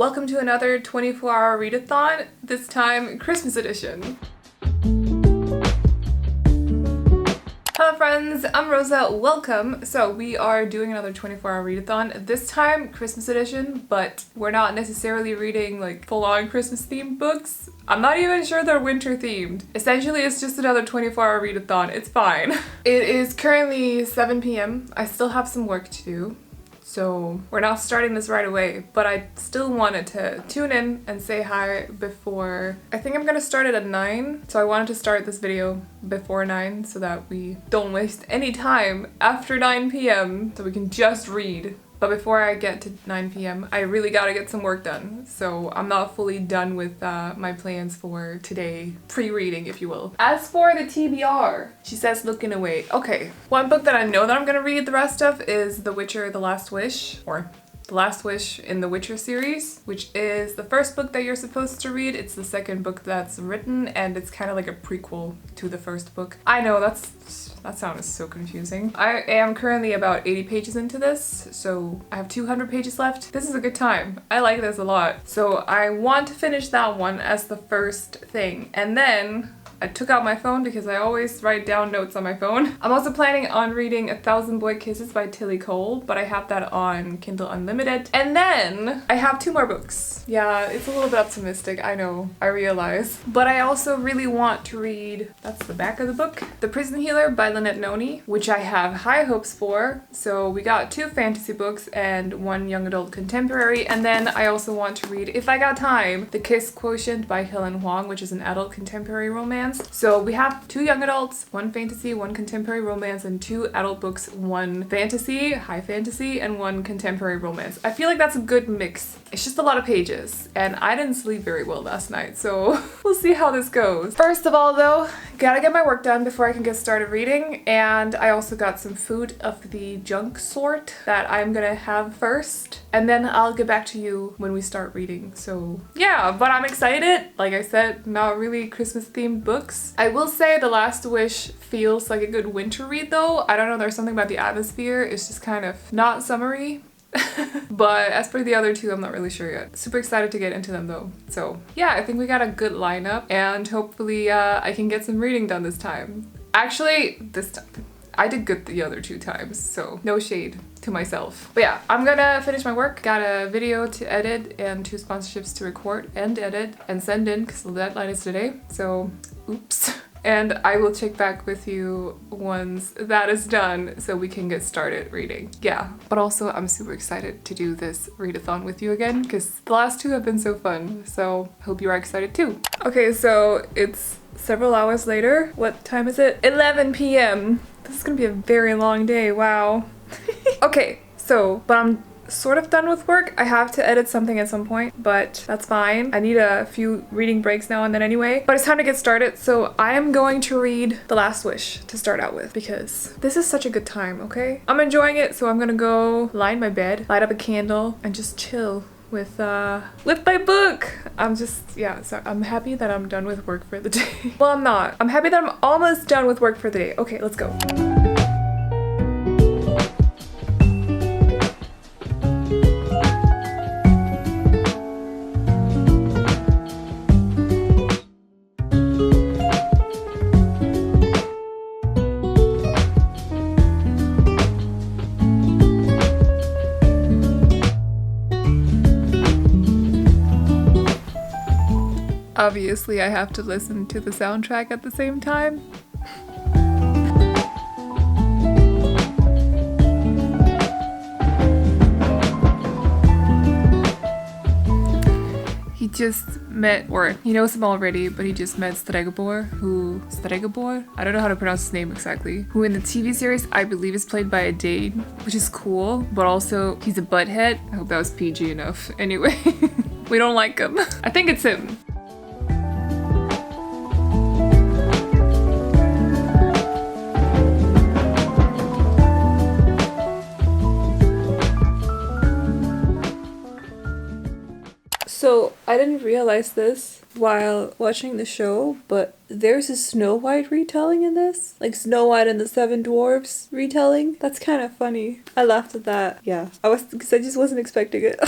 Welcome to another 24-hour readathon, this time Christmas edition. Hello friends, I'm Rosa, welcome! So we are doing another 24-hour readathon, this time Christmas edition, but we're not necessarily reading like full-on Christmas themed books. I'm not even sure they're winter themed. Essentially it's just another 24-hour readathon, it's fine. It is currently 7 p.m. I still have some work to do. So we're not starting this right away, but I still wanted to tune in and say hi before. I think I'm gonna start it at 9, so I wanted to start this video before 9 so that we don't waste any time after 9 p.m. so we can just read. But before I get to 9 p.m, I really gotta get some work done. So I'm not fully done with my plans for today, pre-reading if you will. As for the TBR, she says looking away. Okay, one book that I know that I'm gonna read the rest of is The Witcher, The Last Wish, or The Last Wish in the Witcher series, which is the first book that you're supposed to read. It's the second book that's written and it's kind of like a prequel to the first book. I know that sounded so confusing. I am currently about 80 pages into this, so I have 200 pages left. This is a good time. I like this a lot. So I want to finish that one as the first thing. And then I took out my phone because I always write down notes on my phone. I'm also planning on reading 1,000 Boy Kisses by Tillie Cole, but I have that on Kindle Unlimited. And then I have 2 more books. Yeah, it's a little bit optimistic, I know, I realize. But I also really want to read, that's the back of the book, The Prison Healer by Lynette Noni, which I have high hopes for. So we got 2 fantasy books and 1 young adult contemporary. And then I also want to read, if I got time, The Kiss Quotient by Helen Hoang, which is an adult contemporary romance. So we have 2 young adults, 1 fantasy, 1 contemporary romance, and 2 adult books, 1 fantasy, high fantasy, and 1 contemporary romance. I feel like that's a good mix. It's just a lot of pages, and I didn't sleep very well last night, so we'll see how this goes. First of all though, gotta get my work done before I can get started reading, and I also got some food of the junk sort that I'm gonna have first, and then I'll get back to you when we start reading. So yeah, but I'm excited. Like I said, not really Christmas themed books. I will say The Last Wish feels like a good winter read though. I don't know, there's something about the atmosphere. It's just kind of not summery. But as for the other 2, I'm not really sure yet. Super excited to get into them though. So yeah, I think we got a good lineup and hopefully I can get some reading done this time. Actually, this time. I did good the other 2 times, so no shade to myself. But yeah, I'm gonna finish my work. Got a video to edit and 2 sponsorships to record and edit and send in because the deadline is today. So oops. And I will check back with you once that is done so we can get started reading. Yeah, but also I'm super excited to do this readathon with you again because the last 2 have been so fun. So hope you are excited too. Okay, so it's several hours later. What time is it? 11 p.m. This is gonna be a very long day, wow. Okay, so, but I'm sort of done with work. I have to edit something at some point, but that's fine. I need a few reading breaks now and then anyway, but it's time to get started. So I am going to read The Last Wish to start out with because this is such a good time, okay? I'm enjoying it, so I'm gonna go lie in my bed, light up a candle, and just chill with my book. I'm just, yeah, so I'm happy that I'm done with work for the day. Well, I'm not. I'm happy that I'm almost done with work for the day. Okay, let's go. Obviously, I have to listen to the soundtrack at the same time. He just met, or he knows him already, but he just met Stregobor, I don't know how to pronounce his name exactly, who in the TV series I believe is played by a Dane, which is cool, but also he's a butthead. I hope that was PG enough. Anyway, we don't like him. I think it's him. So I didn't realize this while watching the show, but there's a Snow White retelling in this. Like Snow White and the Seven Dwarfs retelling. That's kind of funny. I laughed at that. Yeah. Because I just wasn't expecting it.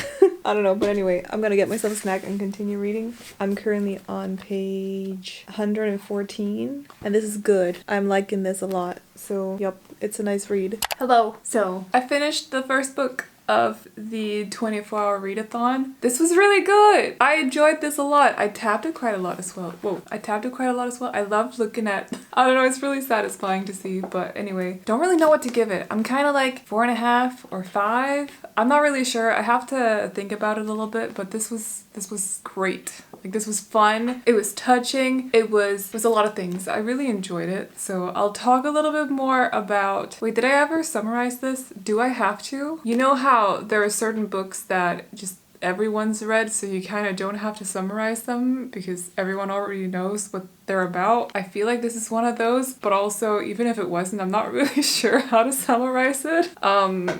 I don't know, but anyway, I'm gonna get myself a snack and continue reading. I'm currently on page 114, and this is good. I'm liking this a lot. So, yep, it's a nice read. Hello. So, I finished the first book of the 24-hour readathon. This was really good. I enjoyed this a lot. I tapped it quite a lot as well. Whoa, I tapped it quite a lot as well. I loved looking at, I don't know, it's really satisfying to see, but anyway, don't really know what to give it. I'm kind of like 4.5 or 5. I'm not really sure. I have to think about it a little bit, but this was great. Like, this was fun. It was touching. It was a lot of things. I really enjoyed it. So I'll talk a little bit more about, wait, did I ever summarize this? Do I have to? You know how there are certain books that just everyone's read, so you kind of don't have to summarize them because everyone already knows what they're about. I feel like this is one of those, but also even if it wasn't, I'm not really sure how to summarize it.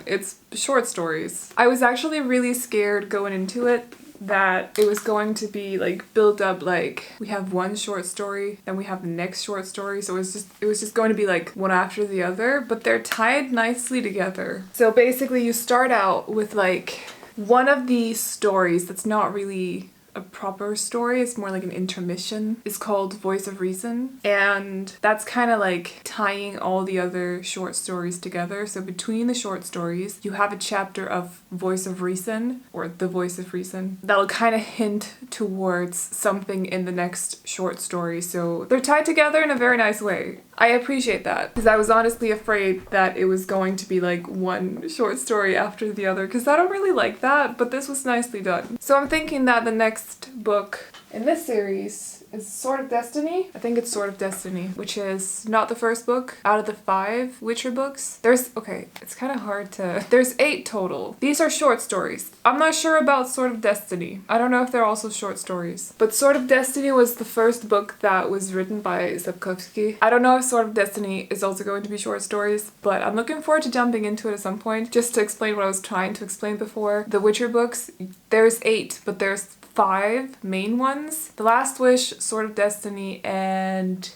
It's short stories. I was actually really scared going into it that it was going to be like built up like we have one short story, then we have the next short story, so it was just going to be like one after the other, but they're tied nicely together. So basically you start out with like one of these stories that's not really a proper story, it's more like an intermission. It's called Voice of Reason, and that's kind of like tying all the other short stories together. So between the short stories you have a chapter of Voice of Reason, or the Voice of Reason, that'll kind of hint towards something in the next short story. So they're tied together in a very nice way. I appreciate that, because I was honestly afraid that it was going to be like one short story after the other, because I don't really like that, but this was nicely done. So I'm thinking that the next book in this series is Sword of Destiny. I think it's Sword of Destiny, which is not the first book out of the 5 Witcher books. Okay, it's kind of hard to... There's 8 total. These are short stories. I'm not sure about Sword of Destiny. I don't know if they're also short stories. But Sword of Destiny was the first book that was written by Sapkovski. I don't know if Sword of Destiny is also going to be short stories, but I'm looking forward to jumping into it at some point. Just to explain what I was trying to explain before. The Witcher books, there's 8, but there's 5 main ones. The Last Wish, Sword of Destiny, and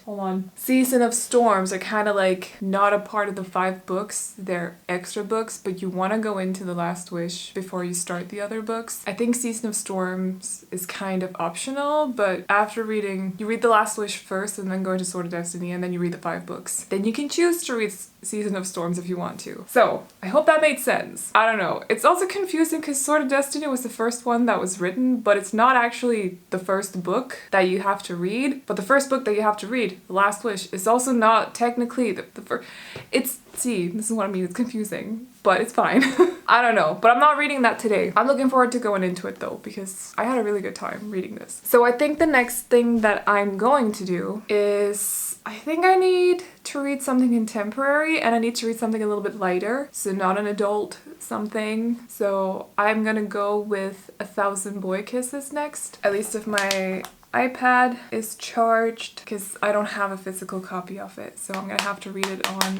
Season of Storms are kind of like not a part of the 5 books. They're extra books, but you want to go into The Last Wish before you start the other books. I think Season of Storms is kind of optional, but after reading, you read The Last Wish first and then go into Sword of Destiny, and then you read the 5 books. Then you can choose to read Season of Storms if you want to. So, I hope that made sense. I don't know. It's also confusing because Sword of Destiny was the first one that was written, but it's not actually the first book that you have to read. But the first book that you have to read, The Last Wish, is also not technically the first. See, this is what I mean, it's confusing, but it's fine. I don't know, but I'm not reading that today. I'm looking forward to going into it though, because I had a really good time reading this. So I think the next thing that I'm going to do is, I think I need to read something contemporary, and I need to read something a little bit lighter, so not an adult something. So I'm gonna go with 1,000 Boy Kisses next, at least if my iPad is charged, because I don't have a physical copy of it, so I'm gonna have to read it on...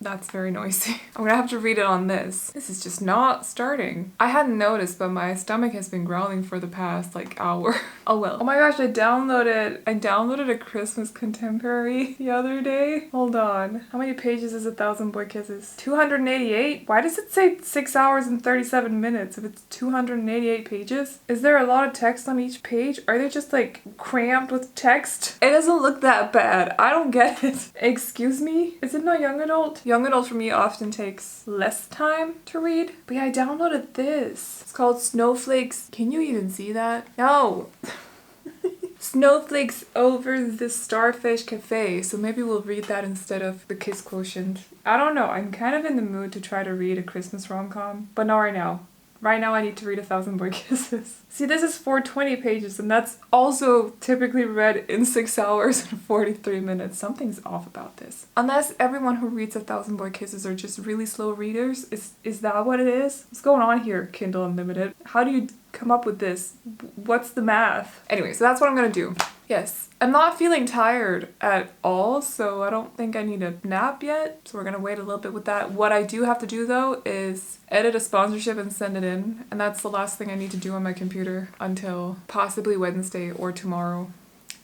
That's very noisy. I'm gonna have to read it on this. This is just not starting. I hadn't noticed, but my stomach has been growling for the past like hour. Oh well. Oh my gosh, I downloaded a Christmas contemporary the other day. Hold on. How many pages is 1,000 Boy Kisses? 288? Why does it say 6 hours and 37 minutes if it's 288 pages? Is there a lot of text on each page? Are they just like crammed with text? It doesn't look that bad. I don't get it. Excuse me? Is it not young adult? Young adult for me often takes less time to read. But yeah, I downloaded this. It's called Snowflakes. Can you even see that? No. Snowflakes Over the Starfish Cafe. So maybe we'll read that instead of the Kiss Quotient. I don't know. I'm kind of in the mood to try to read a Christmas rom-com. But not right now. Right now I need to read 1,000 Boy Kisses. See, this is 420 pages, and that's also typically read in 6 hours and 43 minutes. Something's off about this. Unless everyone who reads 1,000 Boy Kisses are just really slow readers. Is that what it is? What's going on here, Kindle Unlimited? How do you come up with this? What's the math? Anyway, so that's what I'm gonna do. Yes, I'm not feeling tired at all, so I don't think I need a nap yet. So we're gonna wait a little bit with that. What I do have to do though is edit a sponsorship and send it in. And that's the last thing I need to do on my computer until possibly Wednesday or tomorrow.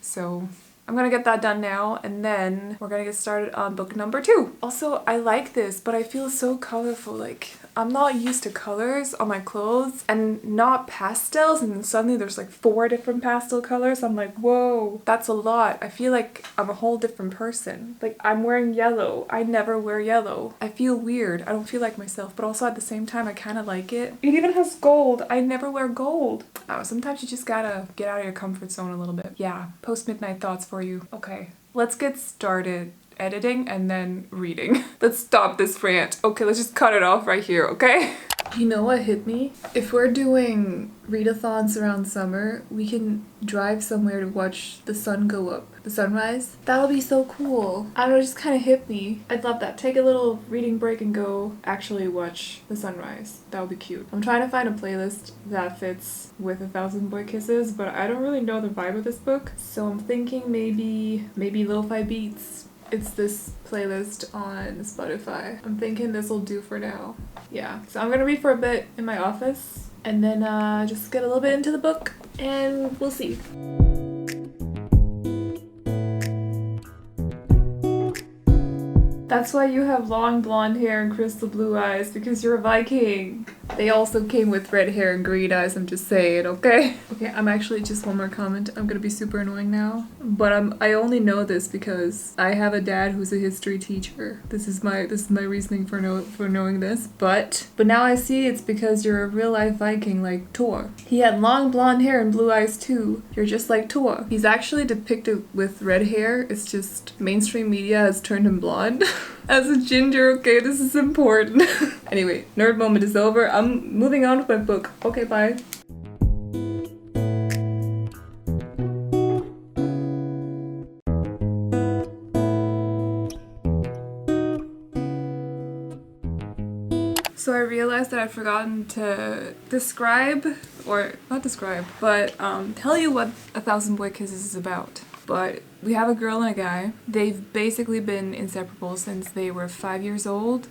So I'm gonna get that done now, and then we're gonna get started on book number 2. Also, I like this, but I feel so colorful. Like, I'm not used to colors on my clothes and not pastels, and then suddenly there's like 4 different pastel colors. I'm like, whoa, that's a lot. I feel like I'm a whole different person. Like, I'm wearing yellow. I never wear yellow. I feel weird. I don't feel like myself, but also at the same time, I kind of like it. It even has gold. I never wear gold. Oh, sometimes you just gotta get out of your comfort zone a little bit. Yeah, post-midnight thoughts for you. Okay, let's get started editing and then reading. Let's stop this rant. Okay, let's just cut it off right here, okay? You know what hit me? If we're doing readathons around summer, we can drive somewhere to watch the sun go up, the sunrise. That would be so cool. I don't know, it just kind of hit me. I'd love that. Take a little reading break and go actually watch the sunrise. That would be cute. I'm trying to find a playlist that fits with 1,000 Boy Kisses, but I don't really know the vibe of this book. So I'm thinking maybe lo-fi beats. It's this playlist on Spotify. I'm thinking this will do for now. Yeah, so I'm gonna read for a bit in my office and then just get a little bit into the book and we'll see. That's why you have long blonde hair and crystal blue eyes, because you're a Viking. They also came with red hair and green eyes, I'm just saying, okay? Okay, I'm actually, just one more comment. I'm gonna be super annoying now. But I only know this because I have a dad who's a history teacher. This is my reasoning for knowing this. But now I see it's because you're a real life Viking like Thor. He had long blonde hair and blue eyes too. You're just like Thor. He's actually depicted with red hair. It's just mainstream media has turned him blonde. As a ginger, okay, this is important. Anyway, nerd moment is over. I'm moving on with my book. Okay, bye. So I realized that I'd forgotten to tell you what 1,000 Boy Kisses is about. But we have a girl and a guy. They've basically been inseparable since they were 5 years old.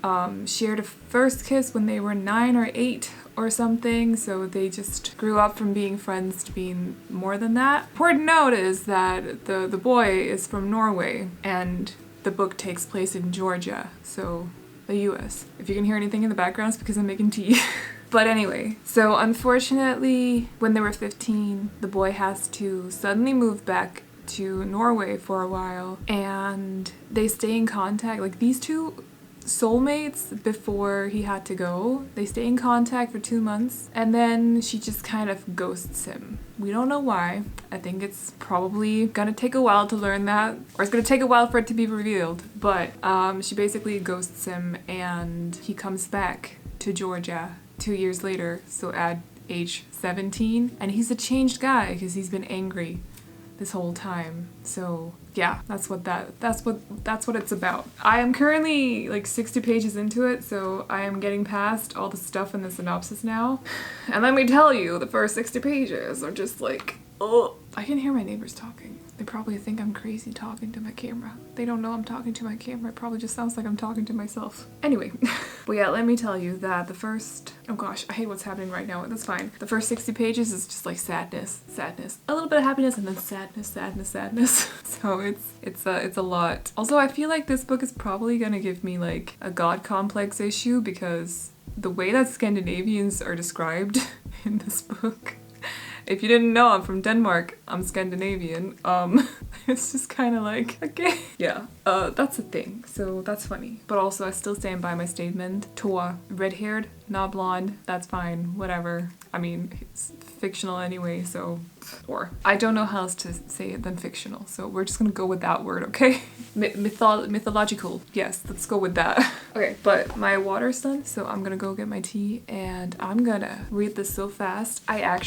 Shared a first kiss when they were 9 or 8 or something, so they just grew up from being friends to being more than that. Important note is that the boy is from Norway and the book takes place in Georgia, so the US. If you can hear anything in the background, it's because I'm making tea. But anyway, so unfortunately, when they were 15, the boy has to suddenly move back to Norway for a while, and they stay in contact, like these two soulmates before he had to go. They stay in contact for 2 months, and then she just kind of ghosts him. We don't know why. I think it's probably gonna take a while to learn that, or it's gonna take a while for it to be revealed, but she basically ghosts him, and he comes back to Georgia 2 years later, so at age 17, and he's a changed guy because he's been angry this whole time. So yeah, that's what it's about. I am currently like 60 pages into it, so I am getting past all the stuff in the synopsis now. And let me tell you, the first 60 pages are just like, oh, I can hear my neighbors talking. They probably think I'm crazy talking to my camera. They don't know I'm talking to my camera. It probably just sounds like I'm talking to myself. Anyway, but yeah, let me tell you that the first, oh gosh, I hate what's happening right now. That's fine. The first 60 pages is just like sadness, a little bit of happiness, and then sadness. So it's a lot. Also, I feel like this book is probably gonna give me like a god complex issue because the way that Scandinavians are described in this book. If you didn't know, I'm from Denmark. I'm Scandinavian. It's just kind of like, okay. Yeah, that's a thing. So that's funny. But also, I still stand by my statement. Thor, red-haired, not blonde. That's fine. Whatever. I mean, it's fictional anyway, so... Or, I don't know how else to say it than fictional. So we're just gonna go with that word, okay? Mythological. Yes, let's go with that. Okay, but my water's done, so I'm gonna go get my tea and I'm gonna read this so fast. I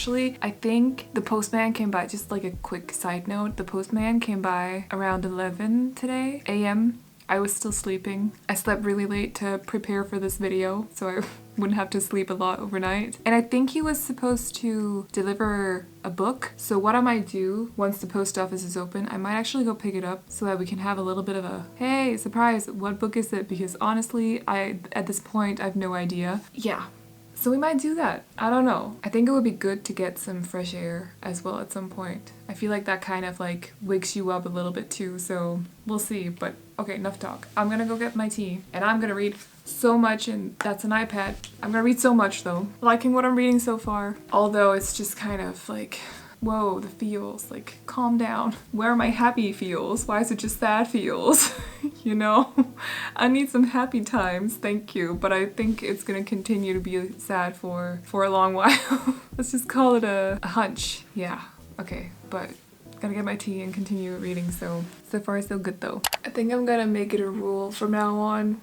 think the postman came by, just like a quick side note, the postman came by around 11 today, a.m. I was still sleeping. I slept really late to prepare for this video, so I wouldn't have to sleep a lot overnight. And I think he was supposed to deliver a book. So what I might do once the post office is open, I might actually go pick it up so that we can have a little bit of a, hey, surprise, what book is it? Because honestly, at this point, I have no idea. Yeah. So we might do that. I don't know. I think it would be good to get some fresh air as well at some point. I feel like that kind of like wakes you up a little bit too, so we'll see. But okay, enough talk. I'm gonna go get my tea and I'm gonna read so much, and that's an iPad. I'm gonna read so much though. Liking what I'm reading so far. Although it's just kind of like, whoa, the feels, like calm down. Where are my happy feels? Why is it just sad feels? You know? I need some happy times, thank you, but I think it's gonna continue to be sad for a long while. Let's just call it a hunch. Yeah, okay, but gotta get my tea and continue reading, so far so good though. I think I'm gonna make it a rule from now on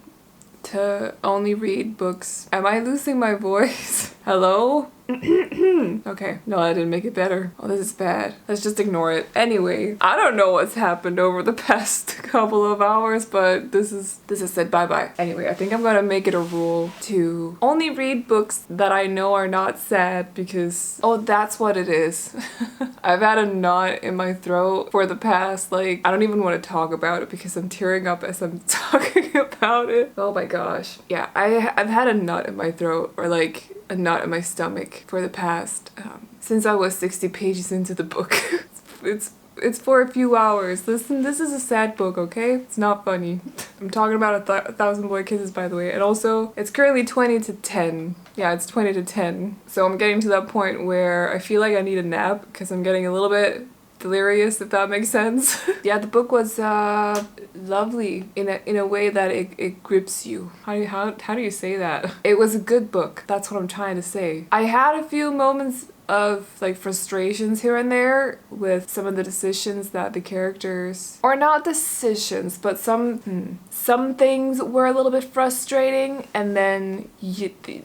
to only read books. Am I losing my voice? Hello? Okay, no, I didn't make it better. Oh, this is bad. Let's just ignore it. Anyway, I don't know what's happened over the past couple of hours, but this is said bye-bye. Anyway, I think I'm gonna make it a rule to only read books that I know are not sad because, oh, that's what it is. I've had a knot in my throat for the past, like, I don't even want to talk about it because I'm tearing up as I'm talking about it. Oh my gosh. Yeah, I've had a knot in my throat, or like a knot in my stomach for the past since I was 60 pages into the book. It's for a few hours. Listen, this is a sad book, okay? It's not funny. I'm talking about a Thousand Boy Kisses, by the way, and also it's currently 20 to 10. Yeah, it's 20 to 10. So I'm getting to that point where I feel like I need a nap because I'm getting a little bit delirious, if that makes sense. Yeah, the book was lovely in a way that it grips you. How do you say that? It was a good book. That's what I'm trying to say. I had a few moments of like frustrations here and there with some of the decisions that the characters, or not decisions, but some things were a little bit frustrating, and then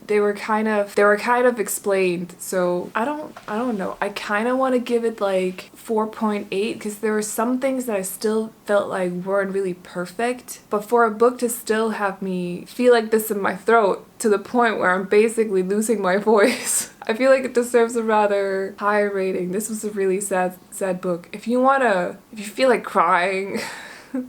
they were kind of explained. So I don't know. I kind of want to give it like 4.8 because there were some things that I still felt like weren't really perfect, but for a book to still have me feel like this in my throat to the point where I'm basically losing my voice, I feel like it deserves a rather high rating. This was a really sad book. If you feel like crying,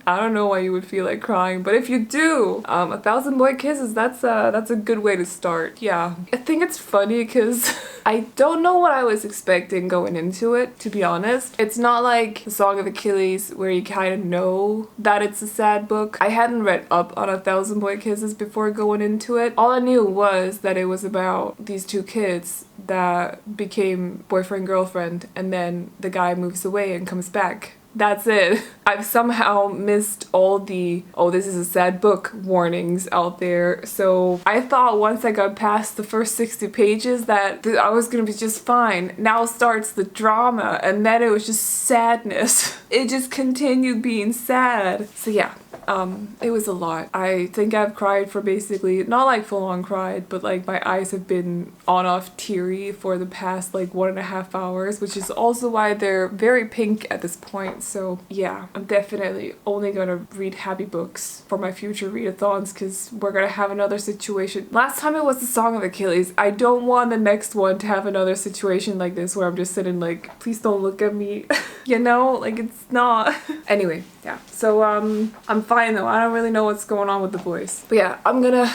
I don't know why you would feel like crying, but if you do, A Thousand Boy Kisses, that's a good way to start. Yeah. I think it's funny because I don't know what I was expecting going into it, to be honest. It's not like The Song of Achilles where you kind of know that it's a sad book. I hadn't read up on A Thousand Boy Kisses before going into it. All I knew was that it was about these two kids that became boyfriend-girlfriend, and then the guy moves away and comes back. That's it. I've somehow missed all the, oh, this is a sad book warnings out there. So I thought once I got past the first 60 pages that I was gonna be just fine. Now starts the drama, and then it was just sadness. It just continued being sad. So yeah. It was a lot. I think I've cried for basically, not like full on cried, but like my eyes have been on off teary for the past like 1.5 hours, which is also why they're very pink at this point. So yeah, I'm definitely only gonna read happy books for my future readathons because we're gonna have another situation. Last time it was The Song of Achilles. I don't want the next one to have another situation like this where I'm just sitting like, please don't look at me. You know, like it's not. Anyway, yeah. So I'm fine though. I don't really know what's going on with the voice. But yeah, I'm gonna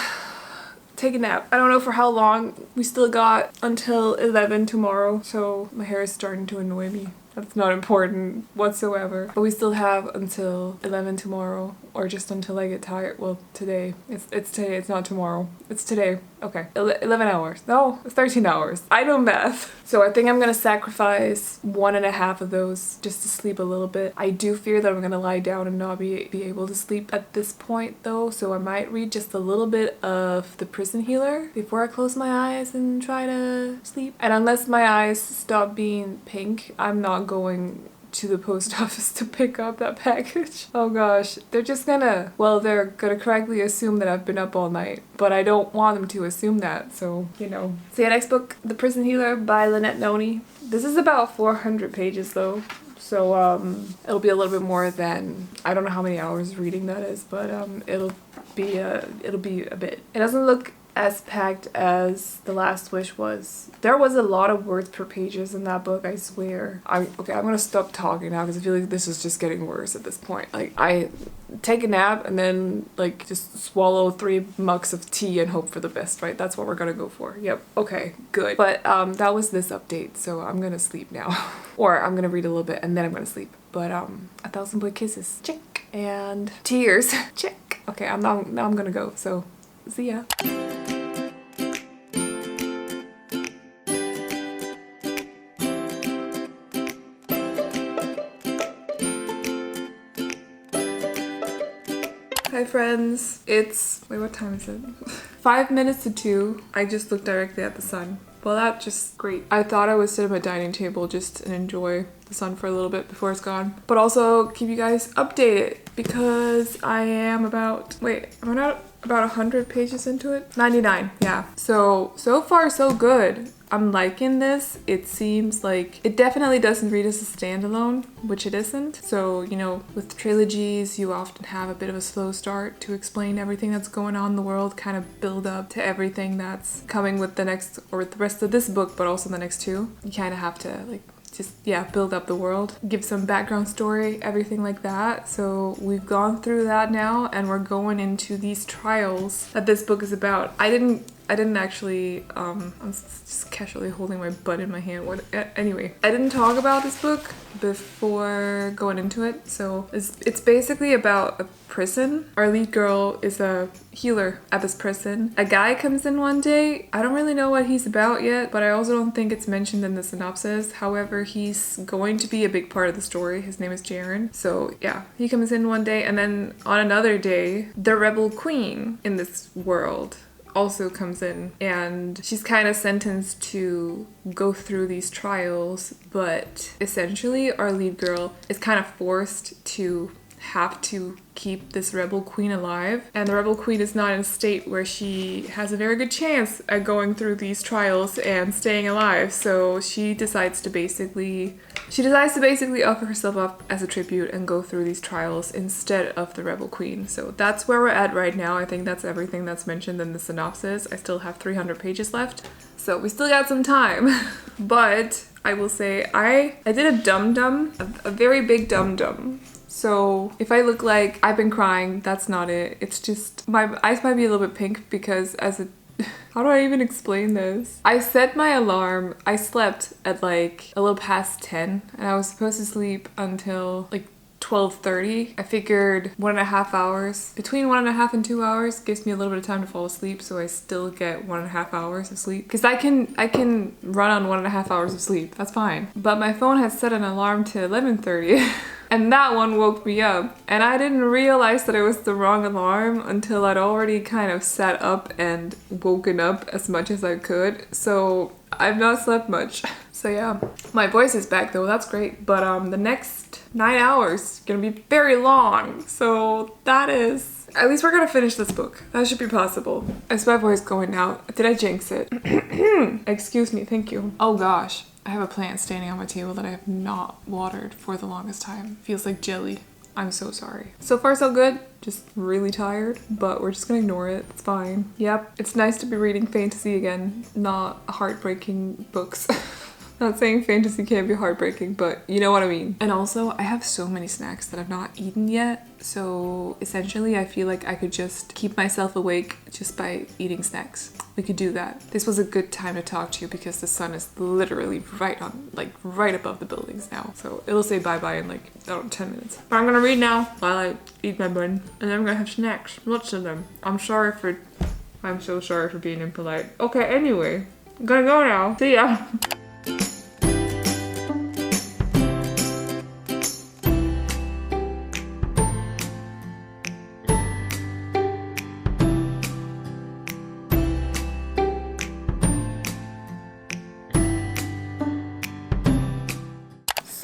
take a nap. I don't know for how long. We still got until 11 tomorrow, so my hair is starting to annoy me. That's not important whatsoever. But we still have until 11 tomorrow, or just until I get tired. Well, today. It's today, it's not tomorrow. It's today. Okay. 11 hours. No, 13 hours. I know math. So I think I'm gonna sacrifice 1.5 of those just to sleep a little bit. I do fear that I'm gonna lie down and not be able to sleep at this point though, so I might read just a little bit of The Prison Healer before I close my eyes and try to sleep. And unless my eyes stop being pink, I'm not going to the post office to pick up that package. Oh gosh, they're gonna correctly assume that I've been up all night, but I don't want them to assume that, so, you know. So yeah, next book, The Prison Healer by Lynette Noni. This is about 400 pages though. So it'll be a little bit more than, I don't know how many hours reading that is, but it'll be a bit. It doesn't look as packed as The Last Wish was. There was a lot of words per pages in that book, I swear. Okay, I'm gonna stop talking now because I feel like this is just getting worse at this point. Like, I take a nap and then like just swallow 3 mugs of tea and hope for the best, right? That's what we're gonna go for. Yep, okay, good. But that was this update, so I'm gonna sleep now. Or I'm gonna read a little bit and then I'm gonna sleep. But 1,000 Boy Kisses, check. And Tears, check. Okay, now I'm gonna go, so see ya. Hi friends, it's, wait, what time is it? 5 minutes to 2. I just looked directly at the sun. Well, that's just great. I thought I would sit at my dining table just and enjoy the sun for a little bit before it's gone. But also keep you guys updated because I am about, wait, I'm not about 100 pages into it? 99, yeah. So far so good. I'm liking this. It seems like it definitely doesn't read as a standalone, which it isn't. So, you know, with trilogies, you often have a bit of a slow start to explain everything that's going on in the world, kind of build up to everything that's coming with the next, or with the rest of this book, but also the next 2. You kind of have to like just, yeah, build up the world, give some background story, everything like that. So we've gone through that now and we're going into these trials that this book is about. I didn't actually, I'm just casually holding my butt in my hand. Anyway, I didn't talk about this book before going into it. So it's basically about a prison. Our lead girl is a healer at this prison. A guy comes in one day. I don't really know what he's about yet, but I also don't think it's mentioned in the synopsis. However, he's going to be a big part of the story. His name is Jaren. So yeah, he comes in one day and then on another day, the rebel queen in this world also comes in and she's kind of sentenced to go through these trials, but essentially our lead girl is kind of forced to have to keep this rebel queen alive, and the rebel queen is not in a state where she has a very good chance at going through these trials and staying alive. So she decides to basically offer herself up as a tribute and go through these trials instead of the rebel queen. So that's where we're at right now. I think that's everything that's mentioned in the synopsis. I still have 300 pages left, so we still got some time. But I will say I did a dum-dum, a very big dum-dum. So if I look like I've been crying, that's not it. It's just my eyes might be a little bit pink because how do I even explain this? I set my alarm. I slept at like a little past 10 and I was supposed to sleep until like 12:30. I figured 1.5 hours, between 1.5 and 2 hours gives me a little bit of time to fall asleep, so I still get 1.5 hours of sleep. Because I can run on 1.5 hours of sleep, that's fine. But my phone has set an alarm to 11:30 and that one woke me up. And I didn't realize that it was the wrong alarm until I'd already kind of sat up and woken up as much as I could. So I've not slept much. So yeah, my voice is back though, that's great. But the next 9 hours gonna be very long. So that is, at least we're gonna finish this book. That should be possible. Is my voice going now? Did I jinx it? Excuse me, thank you. Oh gosh, I have a plant standing on my table that I have not watered for the longest time. Feels like jelly. I'm so sorry. So far so good, just really tired, but we're just gonna ignore it, it's fine. Yep, it's nice to be reading fantasy again, not heartbreaking books. Not saying fantasy can't be heartbreaking, but you know what I mean. And also, I have so many snacks that I've not eaten yet, so essentially I feel like I could just keep myself awake just by eating snacks. We could do that. This was a good time to talk to you because the sun is literally right above the buildings now. So it'll say bye-bye in like, I don't know, 10 minutes. But I'm gonna read now while I eat my bun, and then I'm gonna have snacks, lots of them. I'm so sorry for being impolite. Okay, anyway, I'm gonna go now. See ya.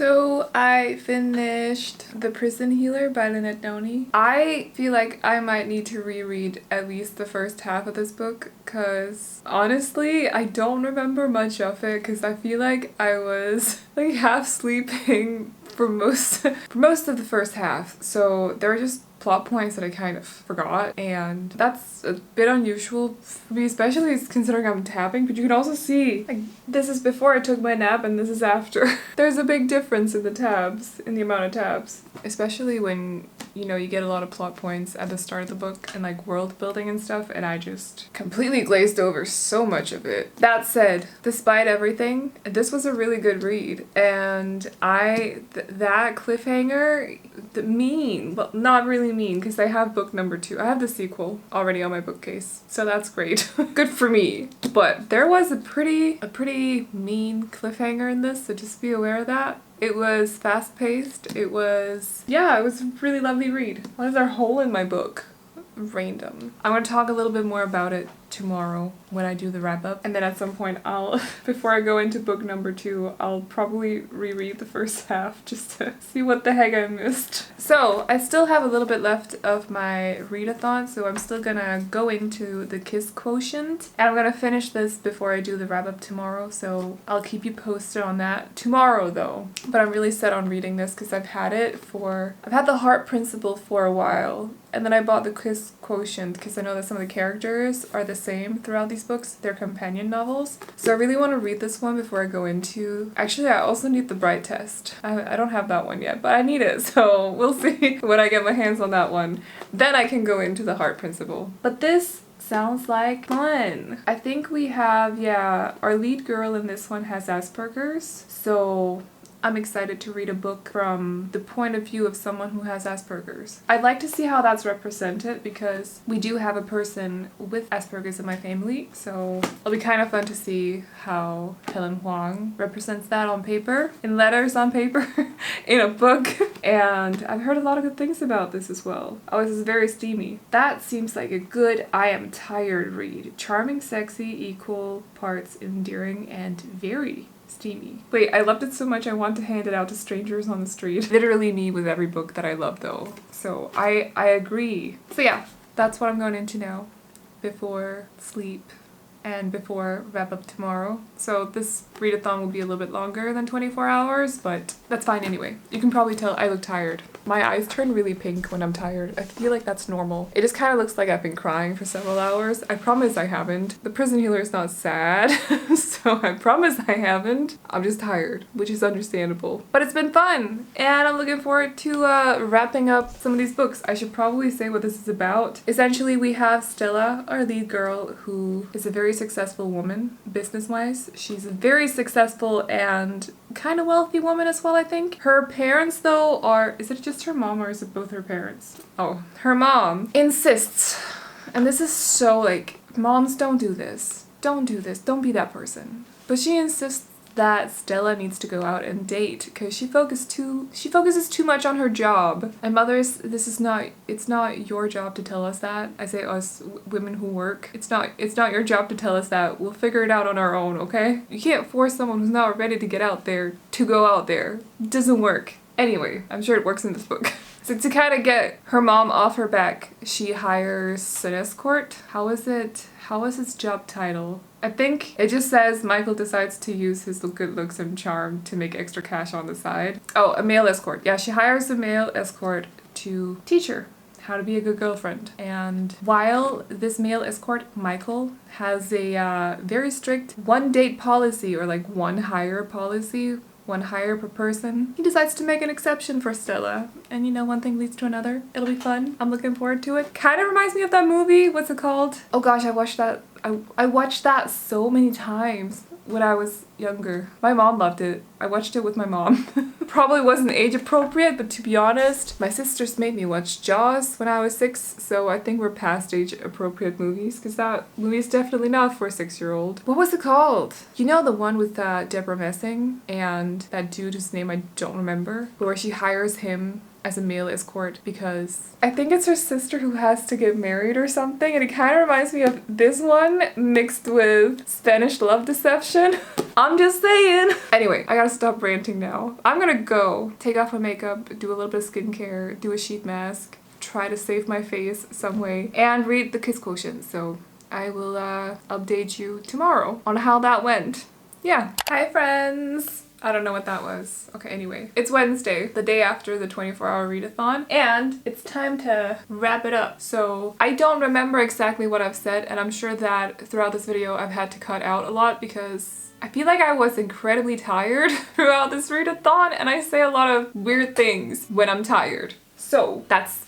So I finished The Prison Healer by Lynette Noni. I feel like I might need to reread at least the first half of this book because honestly I don't remember much of it because I feel like I was like half sleeping for most of the first half. So there were just plot points that I kind of forgot, and that's a bit unusual for me, especially considering I'm tapping, but you can also see like this is before I took my nap and this is after. There's a big difference in the tabs, in the amount of tabs, especially when you know you get a lot of plot points at the start of the book and like world building and stuff, and I just completely glazed over so much of it. That said, despite everything, this was a really good read, and that cliffhanger, well, not really mean because I have book number 2. I have the sequel already on my bookcase, so that's great. Good for me. But there was a pretty mean cliffhanger in this, so just be aware of that. It was fast-paced. It was a really lovely read. Why is there a hole in my book? Random. I'm going to talk a little bit more about it tomorrow when I do the wrap-up, and then at some point before I go into book number 2, I'll probably reread the first half just to see what the heck I missed. So I still have a little bit left of my readathon, so I'm still gonna go into the Kiss Quotient, and I'm gonna finish this before I do the wrap-up tomorrow, so I'll keep you posted on that tomorrow though. But I'm really set on reading this because I've had the Heart Principle for a while, and then I bought the Kiss Quotient because I know that some of the characters are the same throughout these books. They're companion novels. So I really want to read this one before I go into... Actually, I also need the Bright Test. I don't have that one yet, but I need it. So we'll see when I get my hands on that one. Then I can go into the Heart Principle. But this sounds like fun. I think we have, our lead girl in this one has Asperger's. So I'm excited to read a book from the point of view of someone who has Asperger's. I'd like to see how that's represented because we do have a person with Asperger's in my family, so it'll be kind of fun to see how Helen Hoang represents that on paper, in letters on paper, in a book. And I've heard a lot of good things about this as well. Oh, this is very steamy. That seems like a good I am tired read. Charming, sexy, equal parts endearing, and very steamy. Wait, I loved it so much I want to hand it out to strangers on the street. Literally me with every book that I love though. So I agree. So yeah, that's what I'm going into now before sleep and before wrap up tomorrow. So this readathon will be a little bit longer than 24 hours, but that's fine anyway. You can probably tell I look tired. My eyes turn really pink when I'm tired. I feel like that's normal. It just kind of looks like I've been crying for several hours. I promise I haven't. The Prison Healer is not sad, so I promise I haven't. I'm just tired, which is understandable. But it's been fun, and I'm looking forward to wrapping up some of these books. I should probably say what this is about. Essentially, we have Stella, our lead girl, who is a very successful woman, business-wise. She's a very successful and kind of wealthy woman as well, I think. Her parents, though, is it just her mom or is it both her parents? Oh, her mom insists, and this is so like, moms don't do this. Don't do this. Don't be that person. But she insists that Stella needs to go out and date because she focuses too much on her job. And mothers, it's not your job to tell us that. I say us women who work. It's not your job to tell us that. We'll figure it out on our own, okay? You can't force someone who's not ready to get out there to go out there. It doesn't work. Anyway, I'm sure it works in this book. So to kind of get her mom off her back, she hires an escort. How is its job title? I think it just says Michael decides to use his good looks and charm to make extra cash on the side. Oh, a male escort. Yeah, she hires a male escort to teach her how to be a good girlfriend. And while this male escort, Michael, has a very strict one-date policy, or like one hire policy, one hire per person, he decides to make an exception for Stella. And you know, one thing leads to another. It'll be fun. I'm looking forward to it. Kind of reminds me of that movie. What's it called? Oh gosh, I watched that so many times when I was younger. My mom loved it. I watched it with my mom. Probably wasn't age appropriate, but to be honest, my sisters made me watch Jaws when I was 6, so I think we're past age appropriate movies, because that movie is definitely not for a 6-year-old. What was it called? You know, the one with Deborah Messing and that dude whose name I don't remember, where she hires him as a male escort because I think it's her sister who has to get married or something, and it kind of reminds me of this one mixed with Spanish Love Deception. I'm just saying. Anyway, I gotta stop ranting now. I'm gonna go take off my makeup, do a little bit of skincare, do a sheet mask, try to save my face some way, and read the Kiss Quotient. So I will update you tomorrow on how that went. Yeah. Hi friends! I don't know what that was. Okay, anyway. It's Wednesday, the day after the 24-hour readathon, and it's time to wrap it up. So I don't remember exactly what I've said, and I'm sure that throughout this video I've had to cut out a lot because I feel like I was incredibly tired throughout this readathon, and I say a lot of weird things when I'm tired. So that's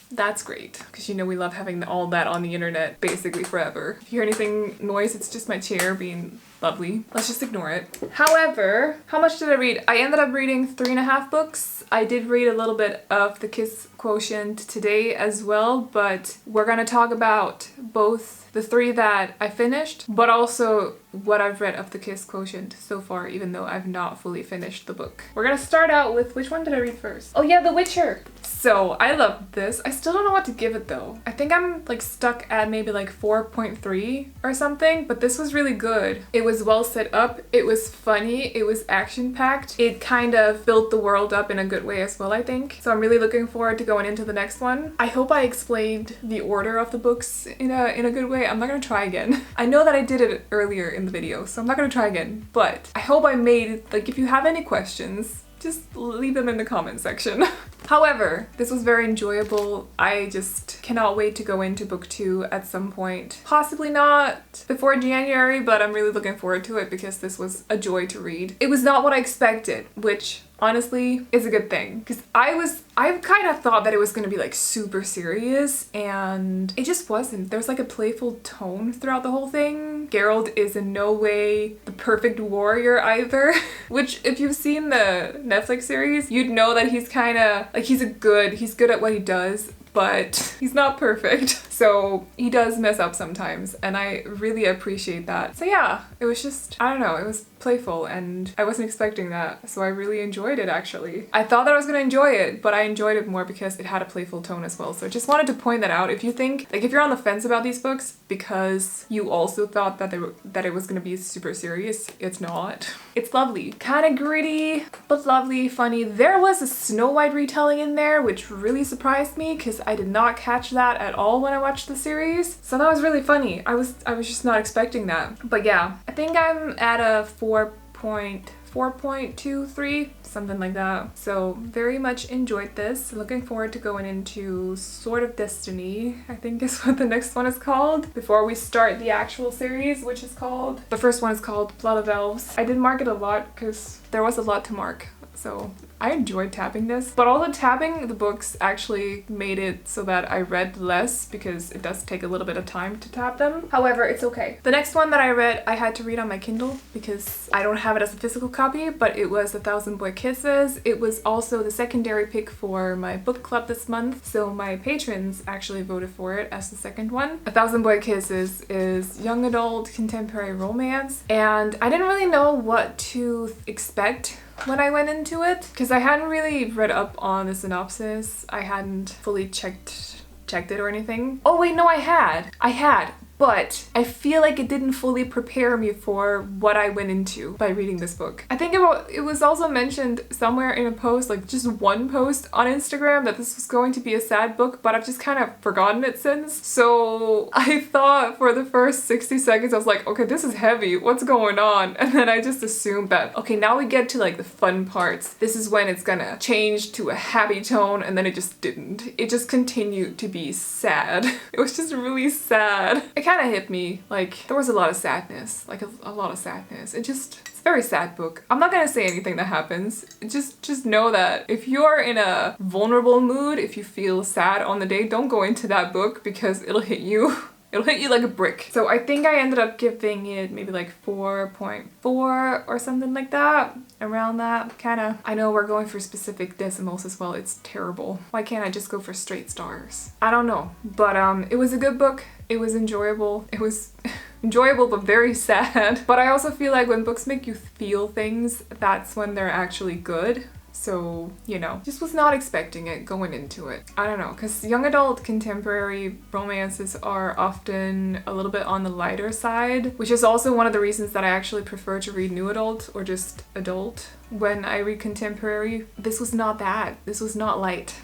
great, because you know we love having all that on the internet basically forever. If you hear anything noise, it's just my chair being lovely. Let's just ignore it. However, how much did I read? I ended up reading 3.5 books. I did read a little bit of the Kiss Quotient today as well, but we're gonna talk about both the 3 that I finished, but also what I've read of the Kiss Quotient so far, even though I've not fully finished the book. We're gonna start out with, which one did I read first? Oh yeah, The Witcher! So I loved this. I still don't know what to give it though. I think I'm like stuck at maybe like 4.3 or something, but this was really good. It was well set up, it was funny, it was action-packed. It kind of built the world up in a good way as well, I think. So I'm really looking forward to going into the next one. I hope I explained the order of the books in a good way. I'm not gonna try again. I know that I did it earlier in the video, so I'm not gonna try again, but I hope I made, like, if you have any questions, just leave them in the comment section. However, this was very enjoyable. I just cannot wait to go into book 2 at some point. Possibly not before January, but I'm really looking forward to it because this was a joy to read. It was not what I expected, which honestly is a good thing, because I kind of thought that it was going to be like super serious, and it just wasn't. There's like a playful tone throughout the whole thing. Geralt is in no way the perfect warrior either, which if you've seen the Netflix series, you'd know that he's kind of like, he's good at what he does, but he's not perfect. So he does mess up sometimes, and I really appreciate that. So yeah, it was just, I don't know, it was playful and I wasn't expecting that. So I really enjoyed it actually. I thought that I was gonna enjoy it, but I enjoyed it more because it had a playful tone as well. So I just wanted to point that out. If you think, like if you're on the fence about these books because you also thought that it was gonna be super serious, it's not. It's lovely. Kind of gritty, but lovely, funny. There was a Snow White retelling in there, which really surprised me because I did not catch that at all when I watched the series. So that was really funny. I was just not expecting that. But yeah, I think I'm at a 4.23, something like that. So very much enjoyed this. Looking forward to going into Sword of Destiny, I think is what the next one is called, before we start the actual series, which is called, the first one is called Blood of Elves. I did mark it a lot because there was a lot to mark. So I enjoyed tabbing this, but all the tabbing the books actually made it so that I read less because it does take a little bit of time to tab them. However, it's okay. The next one that I read, I had to read on my Kindle because I don't have it as a physical copy, but it was 1,000 Boy Kisses. It was also the secondary pick for my book club this month, so my patrons actually voted for it as the second one. 1,000 Boy Kisses is young adult contemporary romance, and I didn't really know what to expect when I went into it because I hadn't really read up on the synopsis. I hadn't fully checked it or anything. Oh wait, no, I had, but I feel like it didn't fully prepare me for what I went into by reading this book. I think it was also mentioned somewhere in a post, like just one post on Instagram, that this was going to be a sad book, but I've just kind of forgotten it since. So I thought for the first 60 seconds, I was like, okay, this is heavy, what's going on? And then I just assumed that, okay, now we get to like the fun parts. This is when it's gonna change to a happy tone, and then it just didn't. It just continued to be sad. It was just really sad. It kind of hit me, like there was a lot of sadness, like a lot of sadness. It's a very sad book. I'm not gonna say anything that happens. Just know that if you're in a vulnerable mood, if you feel sad on the day, don't go into that book because it'll hit you. It'll hit you like a brick. So I think I ended up giving it maybe like 4.4 or something like that. Around that, kinda. I know we're going for specific decimals as well. It's terrible. Why can't I just go for straight stars? I don't know. But it was a good book. It was enjoyable. It was enjoyable but very sad. But I also feel like when books make you feel things, that's when they're actually good. So, you know, just was not expecting it going into it. I don't know, because young adult contemporary romances are often a little bit on the lighter side, which is also one of the reasons that I actually prefer to read new adult or just adult when I read contemporary. This was not that. This was not light.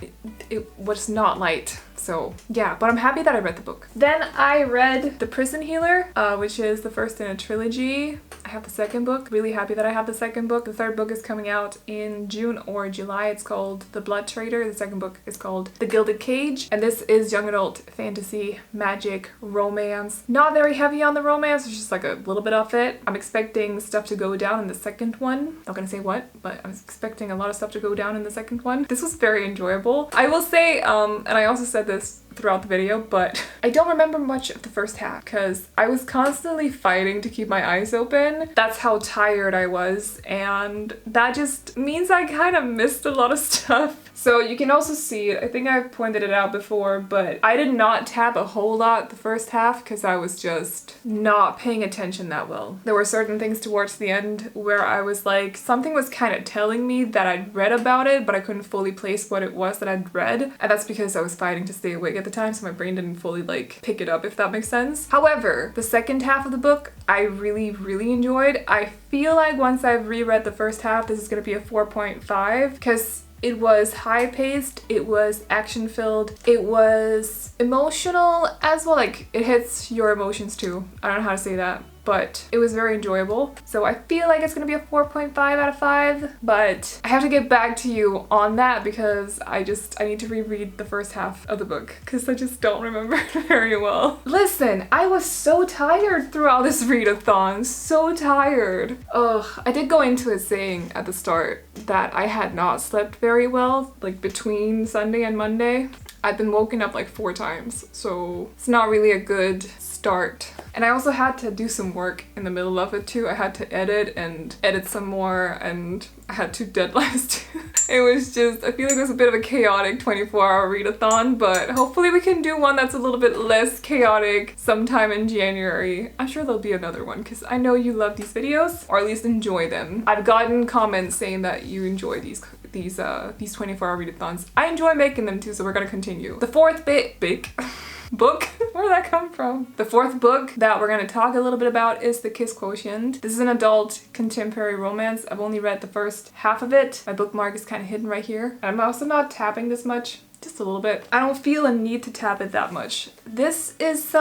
It was not light. So yeah, but I'm happy that I read the book. Then I read The Prison Healer, which is the first in a trilogy. I have the second book. Really happy that I have the second book. The third book is coming out in June or July. It's called The Blood Trader. The second book is called The Gilded Cage. And this is young adult fantasy, magic, romance. Not very heavy on the romance. It's just like a little bit of it. I'm expecting stuff to go down in the second one. Not gonna say what, but I'm expecting a lot of stuff to go down in the second one. This was very enjoyable. I will say, and I also said this throughout the video, but I don't remember much of the first half because I was constantly fighting to keep my eyes open. That's how tired I was, and that just means I kind of missed a lot of stuff. So you can also see it, I think I've pointed it out before, but I did not tab a whole lot the first half because I was just not paying attention that well. There were certain things towards the end where I was like, something was kind of telling me that I'd read about it, but I couldn't fully place what it was that I'd read. And that's because I was fighting to stay awake at the time, so my brain didn't fully like pick it up, if that makes sense. However, the second half of the book, I really enjoyed. I feel like once I've reread the first half, this is gonna be a 4.5 because it was high-paced, it was action-filled, it was emotional as well, like it hits your emotions too. I don't know how to say that, but it was very enjoyable. So I feel like it's gonna be a 4.5 out of 5, but I have to get back to you on that because I need to reread the first half of the book because I just don't remember very well. Listen, I was so tired throughout this readathon, so tired. Ugh, I did go into it saying at the start that I had not slept very well, like between Sunday and Monday. I've been woken up like 4 times, so it's not really a good start. And I also had to do some work in the middle of it too. I had to edit some more, and I had 2 deadlines too. It was just, I feel like it was a bit of a chaotic 24-hour readathon, but hopefully we can do one that's a little bit less chaotic sometime in January. I'm sure there'll be another one because I know you love these videos, or at least enjoy them. I've gotten comments saying that you enjoy these 24-hour readathons. I enjoy making them too, so we're gonna continue. The fourth book? Where did that come from? The fourth book that we're gonna talk a little bit about is the Kiss Quotient. This is an adult contemporary romance. I've only read the first half of it. My bookmark is kind of hidden right here. I'm also not tapping this much. Just a little bit. I don't feel a need to tap it that much. This is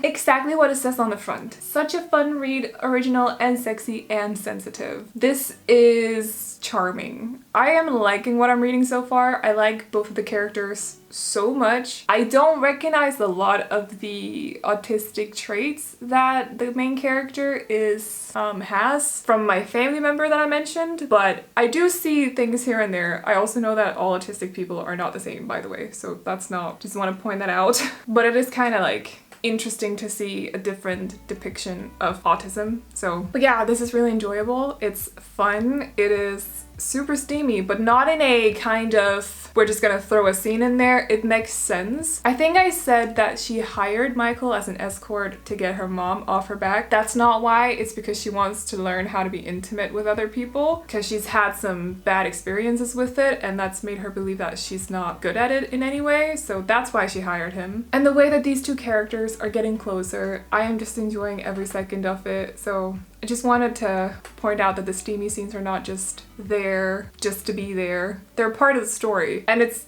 exactly what it says on the front. Such a fun read, original and sexy and sensitive. This is charming. I am liking what I'm reading so far. I like both of the characters so much. I don't recognize a lot of the autistic traits that the main character has from my family member that I mentioned, but I do see things here and there. I also know that all autistic people are not the same, by the way, so that's not, just want to point that out. But it is kind of like interesting to see a different depiction of autism. So, but yeah, this is really enjoyable. It's fun. It is super steamy, but not in a kind of we're just gonna throw a scene in there. It makes sense. I think I said that she hired Michael as an escort to get her mom off her back. That's not why. It's because she wants to learn how to be intimate with other people because she's had some bad experiences with it, and that's made her believe that she's not good at it in any way. So that's why she hired him. And the way that these 2 characters are getting closer, I am just enjoying every second of it. So I just wanted to point out that the steamy scenes are not just there just to be there. They're part of the story, and it's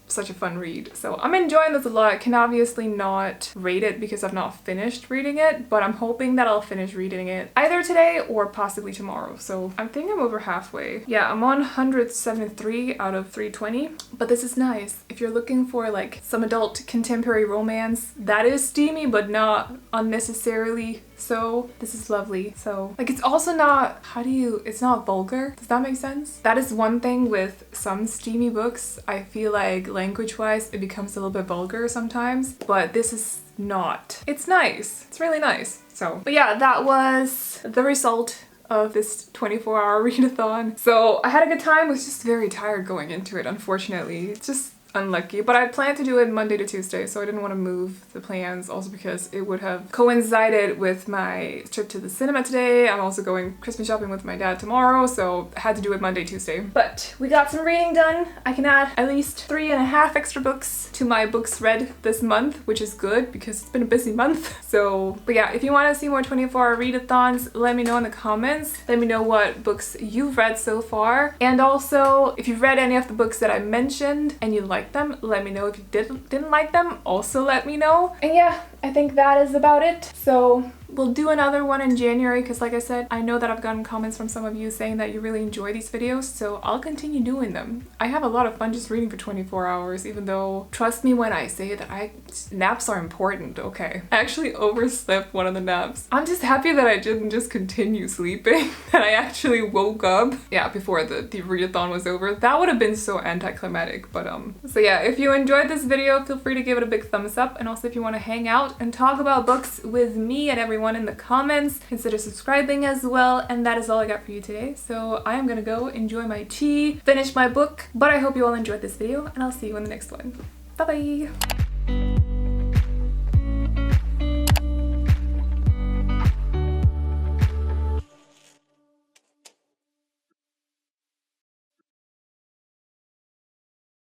such a fun read. So I'm enjoying this a lot. I can obviously not rate it because I've not finished reading it, but I'm hoping that I'll finish reading it either today or possibly tomorrow. So I think I'm over halfway. Yeah, I'm on 173 out of 320, but this is nice. If you're looking for like some adult contemporary romance that is steamy but not unnecessarily so, this is lovely. So like, it's also not, it's not vulgar. Does that make sense? That is one thing with some steamy books. I feel like language-wise it becomes a little bit vulgar sometimes, but this is not. It's nice. It's really nice. So, but yeah, that was the result of this 24-hour readathon. So I had a good time. I was just very tired going into it, unfortunately. It's just, unlucky. But I planned to do it Monday to Tuesday, so I didn't want to move the plans, also because it would have coincided with my trip to the cinema today. I'm also going Christmas shopping with my dad tomorrow, so I had to do it Monday, Tuesday. But we got some reading done. I can add at least 3.5 extra books to my books read this month, which is good because it's been a busy month. So, but yeah, if you want to see more 24-hour readathons, let me know in the comments. Let me know what books you've read so far. And also, if you've read any of the books that I mentioned and you like them, let me know. If you didn't like them, also let me know. And yeah, I think that is about it. So we'll do another one in January because, like I said, I know that I've gotten comments from some of you saying that you really enjoy these videos, so I'll continue doing them. I have a lot of fun just reading for 24 hours, even though, trust me when I say that naps are important, okay? I actually overslept one of the naps. I'm just happy that I didn't just continue sleeping, that I actually woke up, yeah, before the readathon was over. That would have been so anticlimactic, but so yeah, if you enjoyed this video, feel free to give it a big thumbs up, and also if you want to hang out and talk about books with me and everyone in the comments, consider subscribing as well. And that is all I got for you today. So I am gonna go enjoy my tea, finish my book, but I hope you all enjoyed this video, and I'll see you in the next one. Bye bye!